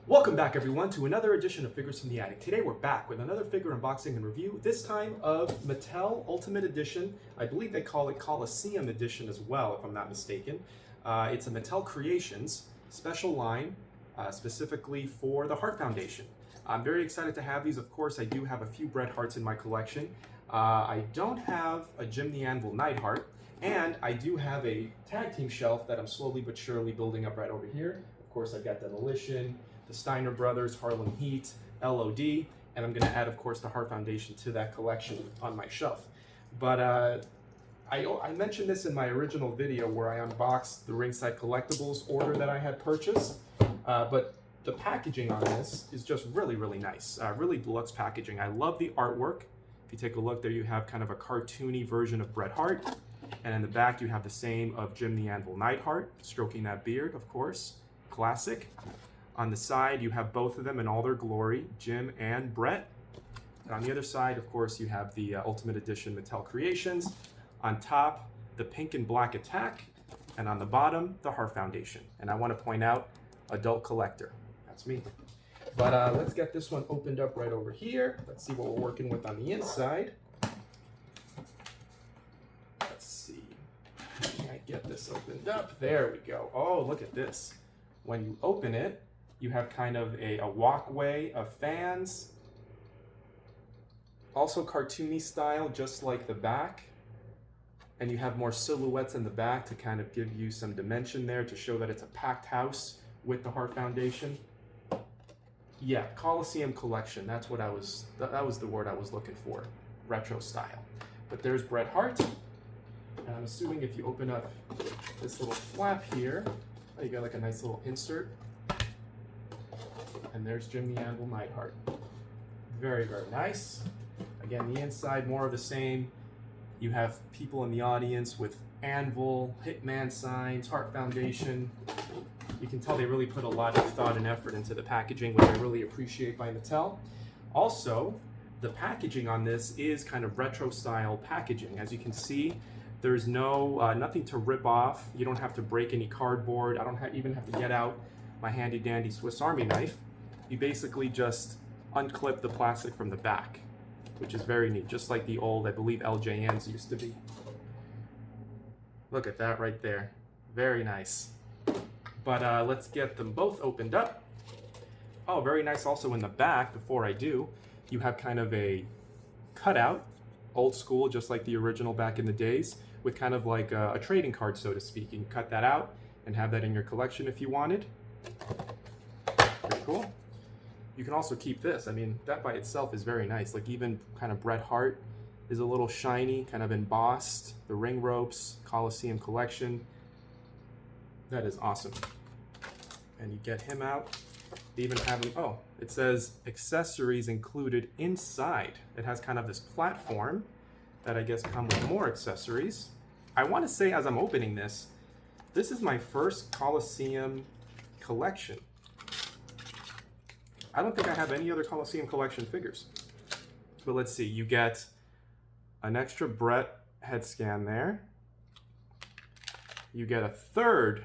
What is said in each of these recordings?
Welcome back everyone to another edition of Figures from the Attic. Today we're back with another figure unboxing and review, this time of Mattel Ultimate Edition. I believe they call it Coliseum Edition as well, if I'm not mistaken. It's a Mattel Creations special line, specifically for the Hart Foundation. I'm very excited to have these. Of course, I do have a few Bret Harts in my collection. I don't have a Jim the Anvil Neidhart, and I do have a tag team shelf that I'm slowly but surely building up right over here. Of course, I've got Demolition, the Steiner Brothers, Harlem Heat, LOD, and I'm going to add, of course, the Hart Foundation to that collection on my shelf. But I mentioned this in my original video where I unboxed the Ringside Collectibles order that I had purchased, but the packaging on this is just really, really nice. Really deluxe packaging. I love the artwork. If you take a look there, you have kind of a cartoony version of Bret Hart, and in the back you have the same of Jim the Anvil Neidhart, stroking that beard, of course. Classic. On the side, you have both of them in all their glory, Jim and Bret. And on the other side, of course, you have the Ultimate Edition Mattel Creations. On top, the pink and black Attack. And on the bottom, the Hart Foundation. And I want to point out, adult collector. That's me. But let's get this one opened up right over here. Let's see what we're working with on the inside. Let's see. Can I get this opened up? There we go. Oh, look at this. When you open it, you have kind of a walkway of fans. Also cartoony style, just like the back. And you have more silhouettes in the back to kind of give you some dimension there to show that it's a packed house with the Hart Foundation. Yeah, Coliseum collection, that's what that was the word I was looking for. Retro style. But there's Bret Hart. And I'm assuming if you open up this little flap here, you got like a nice little insert. And there's Jim the Anvil Neidhart. Very, very nice. Again, the inside, more of the same. You have people in the audience with Anvil, Hitman signs, Hart Foundation. You can tell they really put a lot of thought and effort into the packaging, which I really appreciate by Mattel. Also, the packaging on this is kind of retro style packaging. As you can see, there's nothing to rip off. You don't have to break any cardboard. I don't even have to get out my handy dandy Swiss Army knife. You basically just unclip the plastic from the back, which is very neat, just like the old, I believe, LJNs used to be. Look at that right there. Very nice. But let's get them both opened up. Oh, very nice also in the back, before I do, you have kind of a cutout, old school, just like the original back in the days, with kind of like a trading card, so to speak. You can cut that out and have that in your collection if you wanted. Pretty cool. You can also keep this. I mean, that by itself is very nice. Like even kind of Bret Hart is a little shiny, kind of embossed. The ring ropes, Coliseum collection. That is awesome. And you get him out. They even have him, oh, it says accessories included inside. It has kind of this platform that I guess come with more accessories. I want to say as I'm opening this is my first Coliseum collection. I don't think I have any other Coliseum collection figures. But let's see, you get an extra Bret head scan there. You get a third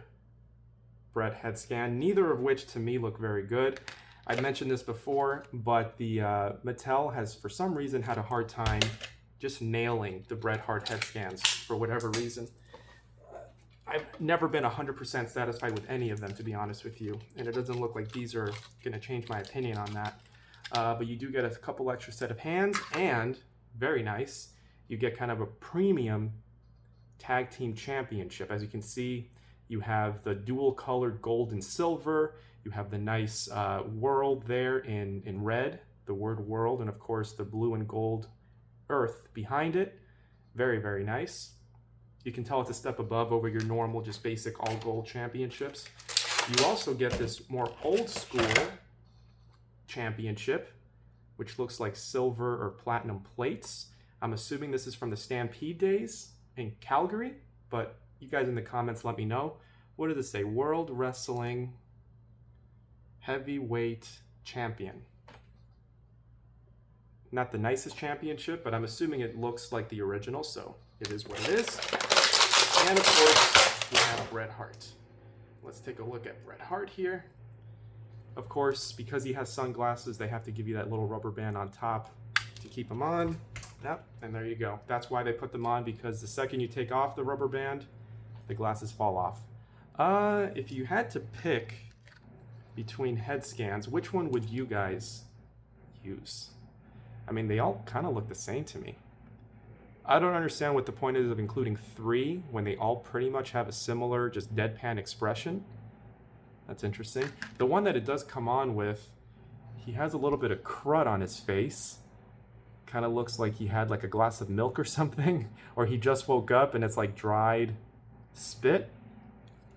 Bret head scan, neither of which to me look very good. I've mentioned this before, but the Mattel has for some reason had a hard time just nailing the Bret Hart head scans for whatever reason. I've never been 100% satisfied with any of them, to be honest with you. And it doesn't look like these are going to change my opinion on that. But you do get a couple extra set of hands, and very nice, you get kind of a premium tag team championship. As you can see, you have the dual colored gold and silver. You have the nice world there in red, the word world, and of course the blue and gold earth behind it. Very, very nice. You can tell it's a step above over your normal, just basic all gold championships. You also get this more old school championship, which looks like silver or platinum plates. I'm assuming this is from the Stampede days in Calgary, but you guys in the comments let me know. What does it say? World Wrestling Heavyweight Champion. Not the nicest championship, but I'm assuming it looks like the original, so it is what it is. And of course, we have Bret Hart. Let's take a look at Bret Hart here. Of course, because he has sunglasses, they have to give you that little rubber band on top to keep them on. Yep, and there you go. That's why they put them on, because the second you take off the rubber band, the glasses fall off. If you had to pick between head scans, which one would you guys use? I mean, they all kind of look the same to me. I don't understand what the point is of including 3 when they all pretty much have a similar, just deadpan expression. That's interesting. The one that it does come on with, he has a little bit of crud on his face. Kind of looks like he had like a glass of milk or something, or he just woke up and it's like dried spit.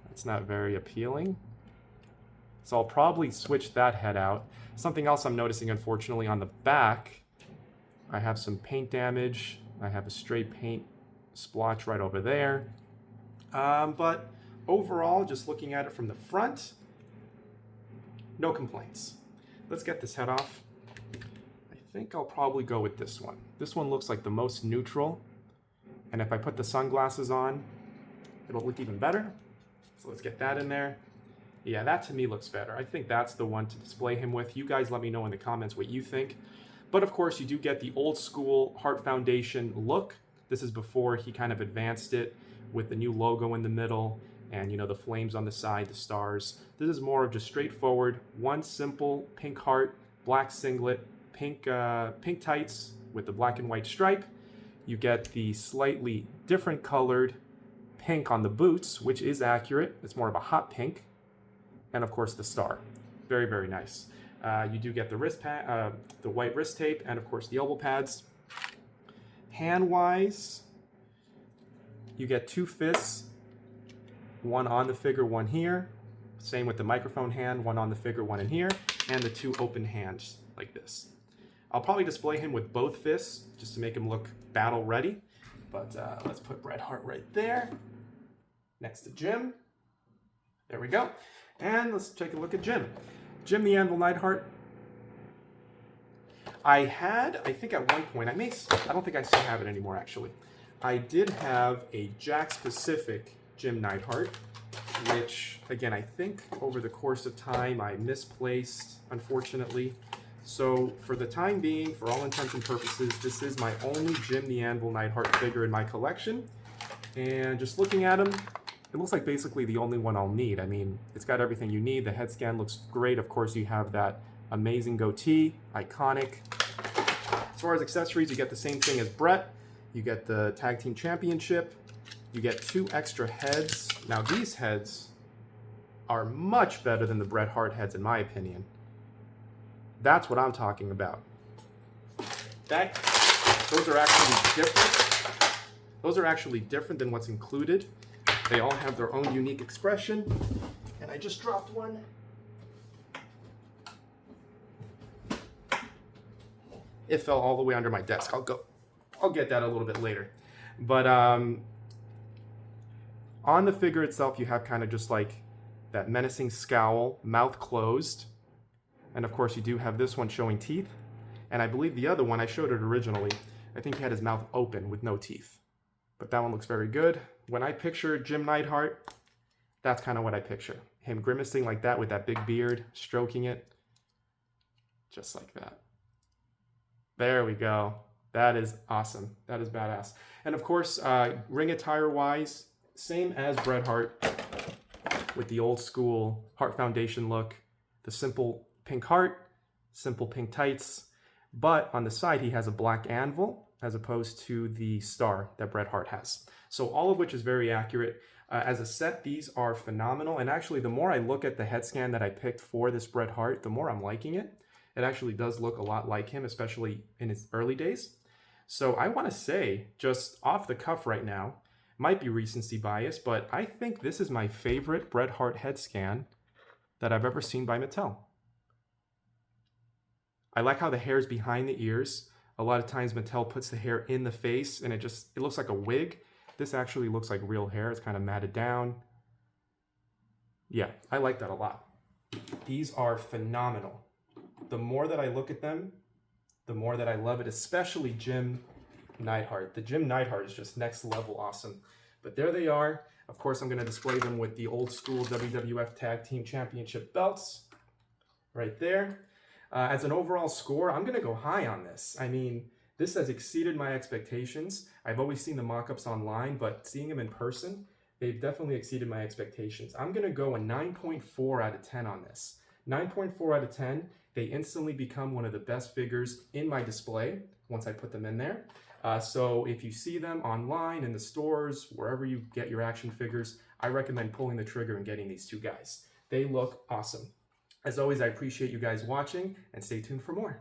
That's not very appealing. So I'll probably switch that head out. Something else I'm noticing, unfortunately, on the back, I have some paint damage. I have a stray paint splotch right over there. But overall, just looking at it from the front, no complaints. Let's get this head off. I think I'll probably go with this one. This one looks like the most neutral. And if I put the sunglasses on, it'll look even better. So let's get that in there. Yeah, that to me looks better. I think that's the one to display him with. You guys let me know in the comments what you think. But of course, you do get the old school Hart Foundation look. This is before he kind of advanced it with the new logo in the middle and, you know, the flames on the side, the stars. This is more of just straightforward, one simple pink heart, black singlet, pink tights with the black and white stripe. You get the slightly different colored pink on the boots, which is accurate. It's more of a hot pink. And of course the star. Very, very nice. You do get the the white wrist tape, and of course the elbow pads. Hand-wise, you get 2 fists, one on the figure, one here. Same with the microphone hand, one on the figure, one in here, and the 2 open hands like this. I'll probably display him with both fists just to make him look battle ready. But let's put Bret Hart right there, next to Jim. There we go. And let's take a look at Jim. Jim the Anvil Neidhart. I think at one point, I don't think I still have it anymore actually. I did have a Jakks Pacific Jim Neidhart, which again, I think over the course of time I misplaced, unfortunately. So for the time being, for all intents and purposes, this is my only Jim the Anvil Neidhart figure in my collection. And just looking at him, it looks like basically the only one I'll need. I mean, it's got everything you need. The head scan looks great. Of course, you have that amazing goatee, iconic. As far as accessories, you get the same thing as Bret. You get the Tag Team Championship. You get 2 extra heads. Now, these heads are much better than the Bret Hart heads, in my opinion. That's what I'm talking about. Those are actually different. Those are actually different than what's included. They all have their own unique expression. And I just dropped one. It fell all the way under my desk. I'll get that a little bit later. But on the figure itself, you have kind of just like that menacing scowl, mouth closed. And of course, you do have this one showing teeth. And I believe the other one, I showed it originally, I think he had his mouth open with no teeth. But that one looks very good. When I picture Jim Neidhart, that's kind of what I picture. Him grimacing like that with that big beard, stroking it. Just like that. There we go. That is awesome. That is badass. And of course, ring attire wise, same as Bret Hart with the old school Hart Foundation look. The simple pink heart, simple pink tights. But on the side, he has a black anvil as opposed to the star that Bret Hart has. So all of which is very accurate. As a set, these are phenomenal. And actually, the more I look at the head scan that I picked for this Bret Hart, the more I'm liking it. It actually does look a lot like him, especially in his early days. So I want to say, just off the cuff right now, might be recency bias, but I think this is my favorite Bret Hart head scan that I've ever seen by Mattel. I like how the hair is behind the ears. A lot of times Mattel puts the hair in the face and it looks like a wig. This actually looks like real hair. It's kind of matted down. Yeah, I like that a lot. These are phenomenal. The more that I look at them, the more that I love it, especially Jim Neidhart. The Jim Neidhart is just next level awesome. But there they are. Of course, I'm going to display them with the old school WWF Tag Team Championship belts right there. As an overall score, I'm going to go high on this. I mean, this has exceeded my expectations. I've always seen the mock-ups online, but seeing them in person, they've definitely exceeded my expectations. I'm going to go a 9.4 out of 10 on this. 9.4 out of 10. They instantly become one of the best figures in my display once I put them in there. So if you see them online, in the stores, wherever you get your action figures, I recommend pulling the trigger and getting these two guys. They look awesome. As always, I appreciate you guys watching, and stay tuned for more.